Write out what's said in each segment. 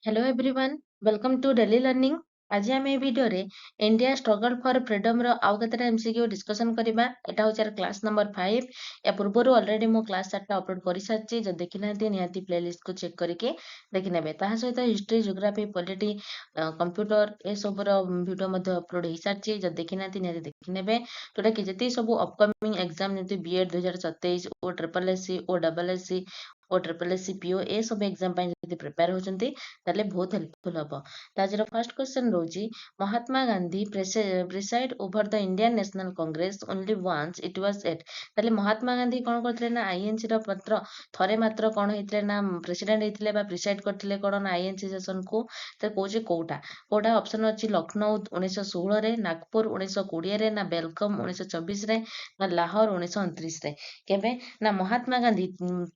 Hello everyone welcome to daily learning. आज आम ए भिडियो रे इंडिया स्ट्रगल फॉर फ्रीडम रो आउ केतेटा एमसीक्यू डिस्कशन करबा। एटा होचार क्लास नंबर 5। या पूर्व ऑलरेडी मो क्लास 7टा अपलोड करि सारची। जो देखि नांती निहाती प्लेलिस्ट को चेक करके देखि नेबे। ताहा सहित हिस्ट्री ज्योग्राफी पॉलिटी कंप्यूटर ए सब रो वीडियो मध्ये अपलोड हो सारची। जो देखि नांती निहाती देखि नेबे। तोटा कि जति सब अपकमिंग एग्जाम जति BEd 2027 O triple SC O double SC O triple SC PO ए सब एग्जाम ପାଇଁ ଯଦି ପ୍ରିପେୟାର ହଉଛନ୍ତି ତାହେଲେ ବହୁତ ହେଲ୍ପଫୁल ହବ। ତାଜର ଫାର୍ଷ୍ଟ କ୍ୱେଶ୍ଚନ ରହୁଛି Mahatma Gandhi preside over the Indian National Congress only once it was at. ତାହେଲେ ମହାତ୍ମା ଗାନ୍ଧୀ କଣ କରିଥିଲେ ନା ଆଇଏନସି ର ପତ୍ର ଥରେ ମାତ୍ର କଣ ହେଇଥିଲେ ନା ପ୍ରେସିଡେଣ୍ଟ ହେଇଥିଲେ ବା ପ୍ରିସାଇଡ୍ କରିଥିଲେ କଣ ନା ଆଇଏନସି ସେସନ କୁ। ତ କହୁଛି କୋଉଟା ଅପସନ ଅଛି ଲକ୍ଷ୍ନୌ 1916 ରେ, ନାଗପୁର 1920 ରେ, ନା ବେଲକମ୍ 1924 ରେ, ନା ଲାହୋର 1929 ରେ। କେବେ ନା ମହାତ୍ମା ଗାନ୍ଧୀ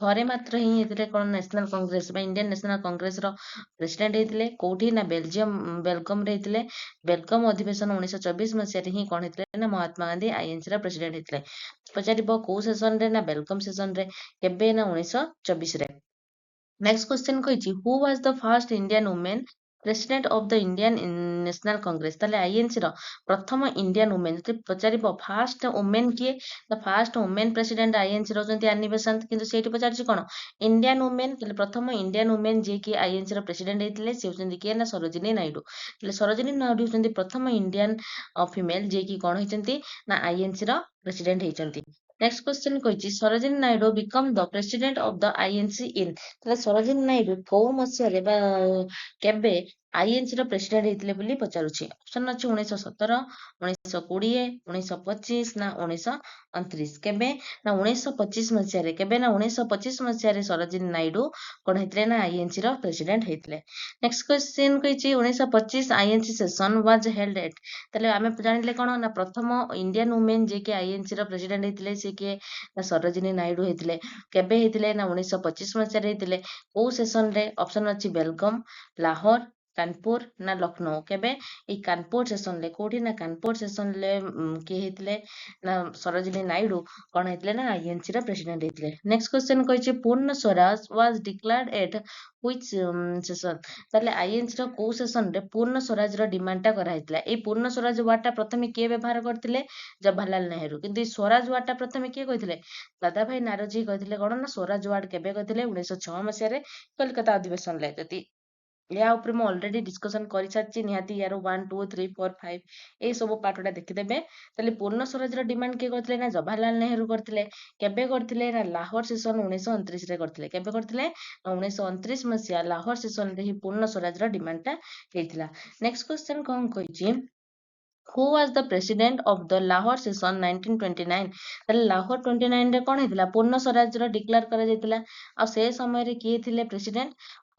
ଥରେ ମାତ୍ର ହିଁ ହେଇଥିଲେ କଣ ନ୍ୟାସନାଲ କଂଗ୍ରେସ ବା ଇଣ୍ଡିଆନ୍ ନ୍ୟାସନାଲ କଂଗ୍ରେସ ର ପ୍ରେସିଡେଣ୍ଟ ହେଇଥିଲେ। କୋଉଠି ନା ବେଲକମ୍ ରେ ହେଇଥିଲେ। ବେଲକମ୍ ଅଧିବେଶନ 1924 ମସିହାରେ ହିଁ କଣ ହେଇଥିଲେ ନା ମହାତ୍ମା ଗାନ୍ଧୀ ଆଇଏନସି ର ପ୍ରେସିଡେଣ୍ଟ ହେଇଥିଲେ। ପଚାରିବ କୋଉ ସେସନ ରେ ନା ବେଲକମ୍ ସେସନ ରେ। କେବେ ନା 1924 ରେ। ନେକ୍ସଟ କ୍ୱେଶ୍ଚନ କହିଛି who was the first Indian woman president of the Indian National Congress. ତାହେଲେ ଆଇଏନସି ର ପ୍ରଥମ ଇଣ୍ଡିଆନ୍ ଓମେନ୍ ଯଦି ପଚାରିବ ଫାର୍ଷ୍ଟ ଓମେନ୍ କିଏ, ତ ଫାର୍ଷ୍ଟ ଓମେନ୍ ପ୍ରେସିଡେଣ୍ଟ ଆଇଏନସି ରହୁଛନ୍ତି ଆନି ବେସାନ୍ତ। କିନ୍ତୁ ସେଇଠି ପଚାରିଛି କଣ ଇଣ୍ଡିଆନ୍ ଓମେନ୍। ତାହେଲେ ପ୍ରଥମ ଇଣ୍ଡିଆନ୍ ଓମେନ୍ ଯିଏକି ଆଇଏନସି ର ପ୍ରେସିଡେଣ୍ଟ ହେଇଥିଲେ ସେ ହଉଛନ୍ତି କିଏ ନା ସରୋଜିନୀ ନାଇଡୁ। ତାହେଲେ ସରୋଜିନୀ ନାଇଡୁ ହଉଛନ୍ତି ପ୍ରଥମ ଇଣ୍ଡିଆନ୍ ଫିମେଲ ଯିଏକି କଣ ହେଇଛନ୍ତି ନା ଆଇଏନସି ର ପ୍ରେସିଡେଣ୍ଟ ହେଇଛନ୍ତି। ନେକ୍ସଟ କ୍ୱେଶ୍ଚନ କହିଛି Sarojini Naidu BCom the president of the INC in. ତାହେଲେ ସରୋଜିନୀ ନାଇଡୁ କୋଉ ମସିହାରେ ବା କେବେ ଆଇଏନସି ର ପ୍ରେସିଡେଣ୍ଟ ହେଇଥିଲେ ବୋଲି ପଚାରୁଛି। ଅପସନ ଅଛି 1917, 1920, 1925 ନା 1929। କେବେ ନା 1925 ମସିହାରେ। କେବେ ନା 1925 ମସିହାରେ ସରୋଜିନୀ ନାଇଡୁ କଣ ହେଇଥିଲେ ନା ଆଇଏନସି ର ପ୍ରେସିଡେଣ୍ଟ ହେଇଥିଲେ। ନେକ୍ସଟ କ୍ୱେଶ୍ଚନ କହିଛି 1925 INC session was held at. ତାହେଲେ ଆମେ ଜାଣିଲେ କଣ ନା ପ୍ରଥମ ଇଣ୍ଡିଆନ୍ ଓମେନ୍ ଯିଏକି ଆଇଏନସି ର ପ୍ରେସିଡେଣ୍ଟ ହେଇଥିଲେ ସେ କିଏ ନା ସରୋଜିନୀ ନାଇଡୁ ହେଇଥିଲେ। କେବେ ହେଇଥିଲେ ନା 1925 ମସିହାରେ ହେଇଥିଲେ। କୋଉ ସେସନ ରେ। ଅପସନ ଅଛି ବେଲକମ୍, ଲାହୋର, କାନପୁର ନା ଲକ୍ଷ୍ନୌ। କେବେ ଏଇ କାନପୁର ସେସନ ରେ। କୋଉଠି ନା କାନପୁର ସେସନ ରେ କିଏ ହେଇଥିଲେ ନା ସରୋଜିନୀ ନାଇଡୁ କଣ ହେଇଥିଲେ ନା ଆଇଏନସି ର ପ୍ରେସିଡେଣ୍ଟ ହେଇଥିଲେ। ନେକ୍ସଟ କ୍ୱେଶ୍ଚନ କହିଛି Purna Swaraj was declared at which session. ତାହେଲେ ଆଇଏନସି ର କୋଉ ସେସନ ରେ ପୂର୍ଣ୍ଣ ସ୍ୱରାଜ ର ଡିମାଣ୍ଡ ଟା କରାହେଇଥିଲା। ଏଇ ପୂର୍ଣ୍ଣ ସ୍ୱରାଜ ୱାର୍ଡ ଟା ପ୍ରଥମେ କିଏ ବ୍ୟବହାର କରିଥିଲେ ଜବାହରଲାଲ ନେହେରୁ। କିନ୍ତୁ ଏଇ ସ୍ୱରାଜ ୱାର୍ଡ ଟା ପ୍ରଥମେ କିଏ କହିଥିଲେ ଦାଦା ଭାଇ ନାରୋଜୀ କହିଥିଲେ। କଣ ନା ସ୍ୱରାଜ ୱାର୍ଡ କେବେ କହିଥିଲେ 1906 ମସିହାରେ କଲିକତା ଅଧିବେଶନରେ। ଯଦି ଏହା ଉପରେ ମୁଁ ଅଲରେଡି ଡିସ୍କସନ କରିସାରିଛି ନିହାତି ୟାର 1 2 3 4 5 ଏଇ ସବୁ ପାର୍ଟଟା ଦେଖିଦେବେ। ତାହେଲେ ପୂର୍ଣ୍ଣ ସ୍ୱରାଜର ଡିମାଣ୍ଡ କିଏ କରିଥିଲେ ନା ଜବାହରଲାଲ ନେହେରୁ କରିଥିଲେ। କେବେ କରିଥିଲେ ନା ଲାହୋର ସେସନ 1929 ରେ କରିଥିଲେ। କେବେ କରିଥିଲେ ନା 1929 ମସିହା ଲାହୋର ସେସନ ରେ ହିଁ ପୂର୍ଣ୍ଣ ସ୍ୱରାଜର ଡିମାଣ୍ଡ ଟା ହେଇଥିଲା। ନେକ୍ସଟ କ୍ୱେଶ୍ଚନ କଣ କହିଛି who was the president of the Lahore session 1929। ତାହେଲେ ଲାହୋର 29 ରେ କଣ ହେଇଥିଲା ପୂର୍ଣ୍ଣ ସ୍ୱରାଜର ଡିକ୍ଲାର କରାଯାଇଥିଲା। ଆଉ ସେ ସମୟରେ କିଏ ଥିଲେ ପ୍ରେସିଡେଣ୍ଟ।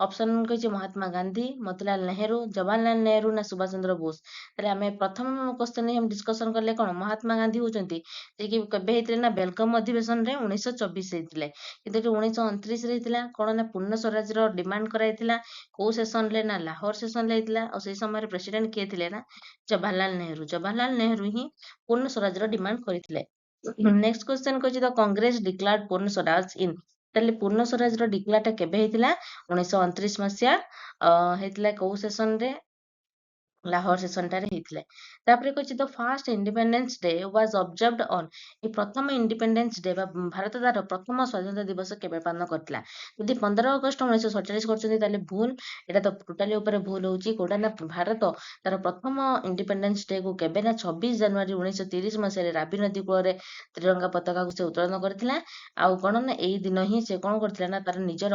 ଅପସନ କହିଛି ମହାତ୍ମା ଗାନ୍ଧୀ, ମତିଲାଲ ନେହେରୁ, ଜବାହରଲାଲ ନେହେରୁ ନା ସୁଭାଷ ଚନ୍ଦ୍ର ବୋଷ। ତାହେଲେ ଆମେ ପ୍ରଥମ କ୍ୱେଶ୍ଚନ ଡିସ୍କସନ କଲେ କଣ ମହାତ୍ମା ଗାନ୍ଧୀ ହଉଛନ୍ତି ଯିଏକି କେବେ ହେଇଥିଲେ ନା ବେଲକମ୍ ଅଧିବେଶନରେ 1924 ହେଇଥିଲେ। କିନ୍ତୁ ଏଠି 1929 ରେ ହେଇଥିଲା। କଣ ନା ପୂର୍ଣ୍ଣ ସ୍ୱରାଜର ଡିମାଣ୍ଡ କରାଯାଇଥିଲା। କୋଉ ସେସନ ରେ ନା ଲାହୋର ସେସନ ରେ ହେଇଥିଲା। ଆଉ ସେଇ ସମୟରେ ପ୍ରେସିଡେଣ୍ଟ କିଏ ଥିଲେ ନା ଜବାହରଲାଲ ନେହେରୁ। ଜବାହରଲାଲ ନେହେରୁ ହିଁ ପୂର୍ଣ୍ଣ ସ୍ୱରାଜର ଡିମାଣ୍ଡ କରିଥିଲେ। ନେକ୍ସଟ କ୍ୱେଶ୍ଚନ କହିଛି ଦ କଂଗ୍ରେସ ଡିକ୍ଲାର୍ଡ ପୂର୍ଣ୍ଣ ସ୍ୱରାଜ ଇନ୍। ତାହେଲେ ପୂର୍ଣ୍ଣ ସ୍ୱରାଜର ଡିକ୍ଲାର ଟା କେବେ ହେଇଥିଲା 1929 ମସିହା ହେଇଥିଲା। କୋଉ ସେସନ ରେ ଲାହୋର ସେସନଟାରେ ହେଇଥିଲେ। ତାପରେ କହିଛି the first independence day was observed on. ଏ ପ୍ରଥମ ଇଣ୍ଡିପେଣ୍ଡେନ୍ସ ଡେ ବା ଭାରତ ତାର ପ୍ରଥମ ସ୍ୱାଧୀନତା ଦିବସ କେବେ ପାଳନ କରିଥିଲା। ଯଦି 15 ଅଗଷ୍ଟ 1947 କରିଛନ୍ତି ତାହେଲେ ଭୁଲ। ଏଇଟା ତ ଟୋଟାଲି ଉପରେ ଭୁଲ ହଉଛି। କୋଉଟା ନା ଭାରତ ତାର ପ୍ରଥମ ଇଣ୍ଡିପେଣ୍ଡେନ୍ସ ଡେ କୁ କେବେ ନା 26 ଜାନୁଆରୀ 1930 ମସିହାରେ ରାବି ନଦୀ କୂଳରେ ତ୍ରିରଙ୍ଗା ପତାକାକୁ ସେ ଉତ୍ତୋଳନ କରିଥିଲା। ଆଉ କଣ ନା ଏଇ ଦିନ ହିଁ ସେ କଣ କରିଥିଲା ନା ତାର ନିଜର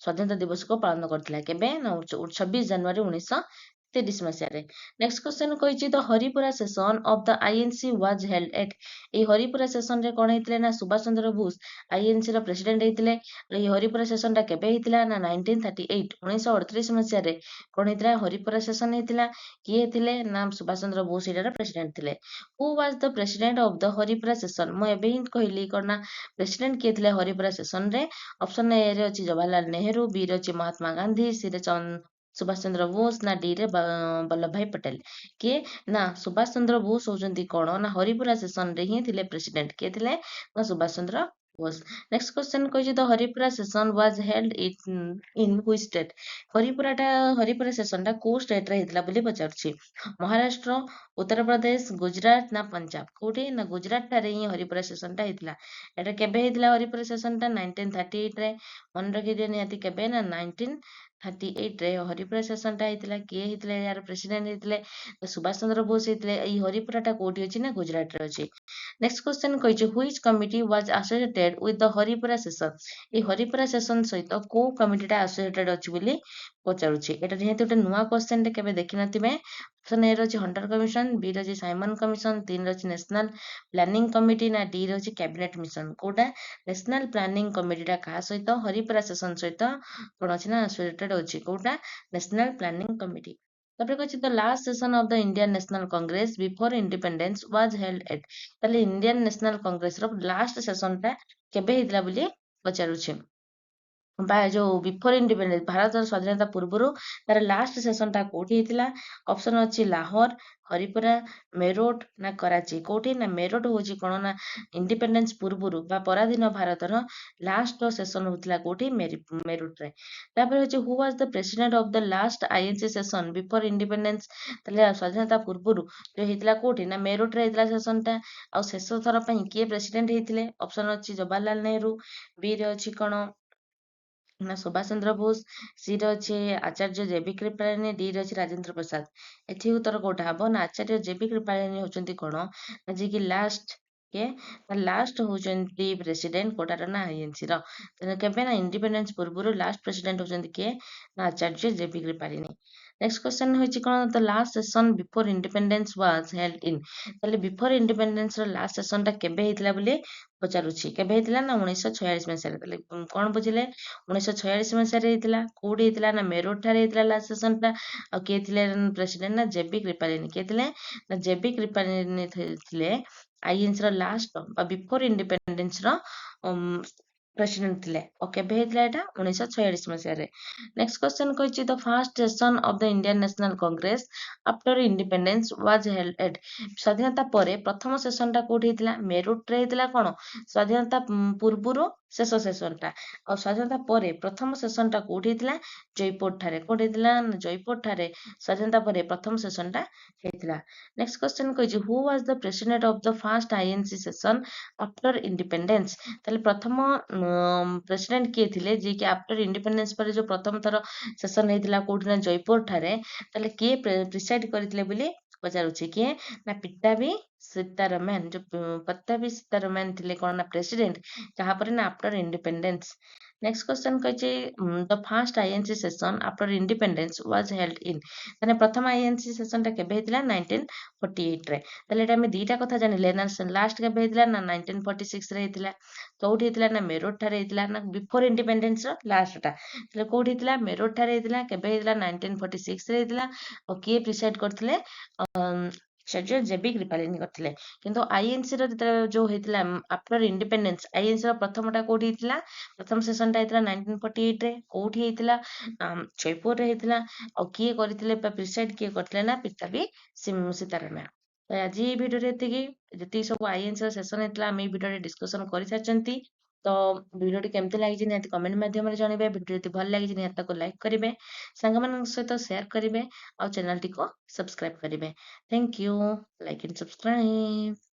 ସ୍ୱାଧୀନତା ଦିବସକୁ ପାଳନ କରିଥିଲା। କେବେ ନା 26 ଜାନୁଆରୀ 1930 ମସିହାରେ। ନେକ୍ସଟ କ୍ୱେଶ୍ଚନ କହିଛି the Haripura session of the INC was held at. ଏଇ ହରିପୁରା ସେସନ ରେ କଣ ହେଇଥିଲେ ନା ସୁଭାଷ ଚନ୍ଦ୍ର ବୋଷ ଆଇଏନସି ର ପ୍ରେସିଡେଣ୍ଟ ହେଇଥିଲେ। ଏଇ ହରିପୁରା ସେସନ ଟା କେବେ ହେଇଥିଲା ନା 1938 1938 ମସିହାରେ କଣ ହେଇଥିଲା ହରିପୁରା ସେସନ ହେଇଥିଲା। କିଏ ଥିଲେ ନା ସୁଭାଷ ଚନ୍ଦ୍ର ବୋଷ ଏଇଟାର ପ୍ରେସିଡେଣ୍ଟ ଥିଲେ। Who was the president of the Haripura session. ମୁଁ ଏବେ ହିଁ କହିଲି କଣ ନା ପ୍ରେସିଡେଣ୍ଟ କିଏ ଥିଲେ ହରିପୁରା ସେସନ ରେ। ଅପସନ ଏ ରେ ଅଛି ଜବାହରଲାଲ ନେହେରୁ, ବି ରେ ଅଛି ମହାତ୍ମା ଗାନ୍ଧୀ, ସି ରେ ସୁଭାଷ ଚନ୍ଦ୍ର ବୋଷ ନା ଡି ରେ ବଲ୍ଲଭ ଭାଇ ପଟେଲ। କିଏ ନା ସୁଭାଷ ଚନ୍ଦ୍ର ବୋଷ ହଉଛନ୍ତି କଣ ନା ହରିପୁରା ସେସନ ରେ ହିଁ ଥିଲେ ପ୍ରେସିଡେଣ୍ଟ। କିଏ ଥିଲେ ନା ସୁଭାଷ ଚନ୍ଦ୍ର was. Next question କହିଛି the Haripura session was held in which state? Haripura session ଟା କୋଉ state ରେ ହେଇଥିଲା ବୋଲି ପଚାରୁଛି। ମହାରାଷ୍ଟ୍ର, ଉତ୍ତରପ୍ରଦେଶ, ଗୁଜରାଟ ନା ପଞ୍ଜାବ? କୋଉଠି ନା ଗୁଜରାଟ ଠାରେ ହିଁ ହରିପୁରା session ଟା ହେଇଥିଲା। ଏଟା କେବେ ହେଇଥିଲା ହରିପୁରା session ଟା 1938 ରେ। ମନେ ରଖିଦିଅ ନିହାତି କେବେ ନା 1938 ରେ ହରିପୁରା session ଟା ହେଇଥିଲା। କିଏ ହେଇଥିଲେ ଏହାର ପ୍ରେସିଡେଣ୍ଟ ହେଇଥିଲେ ସୁଭାଷ ଚନ୍ଦ୍ର ବୋଷ ହେଇଥିଲେ। ଏଇ ହରିପୁରା ଟା କୋଉଠି ଅଛି ନା ଗୁଜରାଟ ରେ ଅଛି। ନେକ୍ସଟ କ୍ୱେଶ୍ଚନ କହିଛି which committee was associated with the Haripura session? এই ହରିପୁରା session ସହିତ କୋଉ କମିଟିଟା associated ଅଛି ବୋଲି ପଚାରୁଛି। ଏଟା ନିହାତି ଗୋଟେ ନୂଆ କ୍ୱେଶ୍ଚନ ଟେ କେବେ ଦେଖିନଥିବେ। ଅପସନ ଏ ର ଅଛି ହଣ୍ଟର କମିଶନ, ବି ର ଅଛି ସାଇମନ କମିଶନ, 3 ର ଅଛି ନ୍ୟାସନାଲ ପ୍ଲାନିଂ କମିଟି ନା ଡି ର ଅଛି କ୍ୟାବିନେଟ ମିଶନ। କୋଉଟା ନ୍ୟାସନାଲ ପ୍ଲାନିଂ କମିଟିଟା କାହା ସହିତ ହରିପୁରା ସେସନ ସହିତ କଣ ଅଛି ନା associated ଅଛି। କୋଉଟା ନ୍ୟାସନାଲ ପ୍ଲାନିଂ କମିଟି। ତାପରେ କହିଛି the last session of the Indian National Congress before independence was held at। ତାହେଲେ ଇଣ୍ଡିଆନ ନ୍ୟାସନାଲ କଂଗ୍ରେସ ର ଲାଷ୍ଟ ସେସନ ଟା କେବେ ହେଇଥିଲା ବୋଲି ପଚାରୁଛି। ବା ଯୋଉ ବିଫୋର ଇଣ୍ଡିପେଣ୍ଡେନ୍ସ ଭାରତର ସ୍ୱାଧୀନତା ପୂର୍ବରୁ ତାର ଲାଷ୍ଟ ସେସନ ଟା କୋଉଠି ହେଇଥିଲା। ଅପସନ ଅଛି ଲାହୋର, ହରିପୁରା, ମେରଠ ନା କରାଚି। କୋଉଠି ନା ମେରଠ ହଉଛି କଣ ନା ଇଣ୍ଡିପେଣ୍ଡେନ୍ସ ପୂର୍ବରୁ ବା ପରାଧୀନ ଭାରତର ଲାଷ୍ଟ ସେସନ ହଉଥିଲା କୋଉଠି ମେରଠରେ। ତାପରେ ହଉଛି who was the president of the last INC session before independence. ତାହେଲେ ସ୍ୱାଧୀନତା ପୂର୍ବରୁ ଯୋଉ ହେଇଥିଲା କୋଉଠି ନା ମେରଠରେ ହେଇଥିଲା ସେସନ ଟା। ଆଉ ଶେଷ ଥର ପାଇଁ କିଏ ପ୍ରେସିଡେଣ୍ଟ ହେଇଥିଲେ। ଅପସନ ଅଛି ଜବାହରଲାଲ ନେହେରୁ, ବି ରେ ଅଛି କଣ ନା ସୁଭାଷ ଚନ୍ଦ୍ର ବୋଷ, ସି ରେ ଅଛି ଆଚାର୍ଯ୍ୟ ଜେ.ବି. କୃପଲାନୀ, ଡି ରେ ଅଛି ରାଜେନ୍ଦ୍ର ପ୍ରସାଦ। ଏଠି ଉତ୍ତର କୋଉଟା ହବ ନା ଆଚାର୍ଯ୍ୟ ଜେ.ବି. କୃପଲାନୀ ହଉଛନ୍ତି କଣ ନା ଯିଏକି ଲାଷ୍ଟ ହଉଛନ୍ତି ପ୍ରେସିଡେଣ୍ଟ କୋଟାର ନା ଆଇଏନସି ର। କେବେ ନା ଇଣ୍ଡିପେଣ୍ଡେନ୍ସ ପୂର୍ବରୁ ଲାଷ୍ଟ ପ୍ରେସିଡେଣ୍ଟ ହଉଛନ୍ତି କିଏ ନା ଆଚାର୍ଯ୍ୟ ଜେ.ବି. କୃପଲାନୀ। ନେକ୍ସଟ କ୍ୱେଶ୍ଚନ ହଉଛି କଣ the last session before independence was held in. ତାହେଲେ ବିଫୋର ଇଣ୍ଡିପେଣ୍ଡେନ୍ସ ର ଲାଷ୍ଟ ସେସନ ଟା କେବେ ହେଇଥିଲା ବୋଲି ପଚାରୁଛି। କେବେ ହେଇଥିଲା ନା 1946 ମସିହାରେ। ତାହେଲେ କଣ ବୁଝିଲେ 1946 ମସିହାରେ ହେଇଥିଲା। କୋଉଠି ହେଇଥିଲା ନା ମେରଠ ଠାରେ ହେଇଥିଲା ଲାଷ୍ଟ ସେସନ ଟା। ଆଉ କିଏ ଥିଲେ ପ୍ରେସିଡେଣ୍ଟ ନା ଜେ.ବି. କୃପଲାନୀ। କିଏ ଥିଲେ ନା ଜେ.ବି. କୃପଲାନୀ ଥିଲେ ଆଇଏନସି ର ଲାଷ୍ଟ ବା ବିଫୋର ଇଣ୍ଡିପେଣ୍ଡେନ୍ସ ର ପ୍ରେସିଡେଣ୍ଟ ଥିଲେ। ଆଉ କେବେ ହେଇଥିଲା ଏଟା 1946 ମସିହାରେ। ନେକ୍ସଟ କ୍ୱେଶ୍ଚନ କହିଛି the first session of the Indian National Congress after independence was held at. ସ୍ୱାଧୀନତା ପରେ ପ୍ରଥମ ସେସନ ଟା କୋଉଠି ହେଇଥିଲା ମେରଠରେ ହେଇଥିଲା। କଣ ସ୍ୱାଧୀନତା ପୂର୍ବରୁ ଶେଷ ସେସନ ଟା। ଆଉ ସ୍ୱାଧୀନତା ପରେ ପ୍ରଥମ ସେସନ ଟା କୋଉଠି ହେଇଥିଲା ଜୟପୁର ଠାରେ। କୋଉଠି ହେଇଥିଲା ଜୟପୁର ଠାରେ ସ୍ୱାଧୀନତା ପରେ ପ୍ରଥମ ସେସନ ଟା ହେଇଥିଲା। ନେକ୍ସଟ କ୍ୱେଶ୍ଚନ କହିଛି who was the president of the first INC session after independence. ତାହେଲେ ପ୍ରଥମ ପ୍ରେସିଡେଣ୍ଟ କିଏ ଥିଲେ ଯିଏକି ଆଫ୍ଟର ଇଣ୍ଡିପେଣ୍ଡେନ୍ସ ପରେ ଯୋଉ ପ୍ରଥମ ଥର ସେସନ ହେଇଥିଲା କୋଉଠି ନା ଜୟପୁର ଠାରେ। ତାହେଲେ କିଏ ପ୍ରିସାଇଡ କରିଥିଲେ ବୋଲି ପଚାରୁଛି। କିଏ ନା ପିଟ୍ଟାଭି ସୀତାରମଣ। ଯୋଉ ପଟ୍ଟାଭି ସୀତାରମଣ ଥିଲେ କଣ ନା ପ୍ରେସିଡେଣ୍ଟ କାହା ପରେ ନା ଆଫ୍ଟର ଇଣ୍ଡିପେଣ୍ଡେନ୍ସ। ନେକ୍ସଟ କ୍ୱେଶ୍ଚନ କହିଛି the first INC session after independence was held in. ତାହେଲେ ପ୍ରଥମ ଆଇଏନସି ସେସନ ଟା କେବେ ହେଇଥିଲା 1948 ରେ। ତାହେଲେ ଏଟା ଆମେ ଦିଟା କଥା ଜାଣିଲେ ନା ଲାଷ୍ଟ କେବେ ହେଇଥିଲା ନା 1946 ରେ ହେଇଥିଲା। କୋଉଠି ହେଇଥିଲା ନା ମେରଠ ଠାରେ ହେଇଥିଲା ନା ବିଫୋର ଇଣ୍ଡିପେଣ୍ଡେନ୍ସ ର ଲାଷ୍ଟ ଟା। ତାହେଲେ କୋଉଠି ହେଇଥିଲା ମେରଠ ଠାରେ ହେଇଥିଲା। କେବେ ହେଇଥିଲା 1946 ରେ ହେଇଥିଲା। ଆଉ କିଏ ପ୍ରିସାଇଡ କରିଥିଲେ ଆଚାର୍ଯ୍ୟ ଜେ.ବି. କୃପଲାନୀ କରିଥିଲେ। କିନ୍ତୁ ଆଇଏନସି ର ଯେତେବେଳେ ଯୋଉ ହେଇଥିଲା ଆଫ୍ଟର ଇଣ୍ଡିପେଣ୍ଡେନ୍ସ ଆଇଏନସି ର ପ୍ରଥମଟା କୋଉଠି ହେଇଥିଲା ପ୍ରଥମ ସେସନ ଟା ହେଇଥିଲା 1948 ରେ। କୋଉଠି ହେଇଥିଲା ଜୟପୁରରେ ହେଇଥିଲା। ଆଉ କିଏ କରିଥିଲେ ବା ପ୍ରିସାଇଡ କିଏ କରିଥିଲେ ନା ପିଟ୍ଟାଭି ସୀତାରମଣ। ତ ଆଜି ଏଇ ଭିଡିଓରେ ଯେତିକି ସବୁ ଆଇଏନସି ର ସେସନ ହେଇଥିଲା ଆମେ ଏଇ ଭିଡିଓରେ ଡିସ୍କସନ କରିସାରିଛନ୍ତି। ତ ଭିଡିଓଟି କେମିତି ଲାଗିଛି ନିହାତି କମେଣ୍ଟ ମାଧ୍ୟମରେ ଜଣେଇବେ। ଭିଡିଓ ଯଦି ଭଲ ଲାଗିଛି ନିହାତି ତାକୁ ଲାଇକ୍ କରିବେ, ସାଙ୍ଗମାନଙ୍କ ସହିତ ସେୟାର କରିବେ ଆଉ ଚ୍ୟାନେଲଟିକୁ ସବସ୍କ୍ରାଇବ କରିବେ। Thank you. Like and subscribe.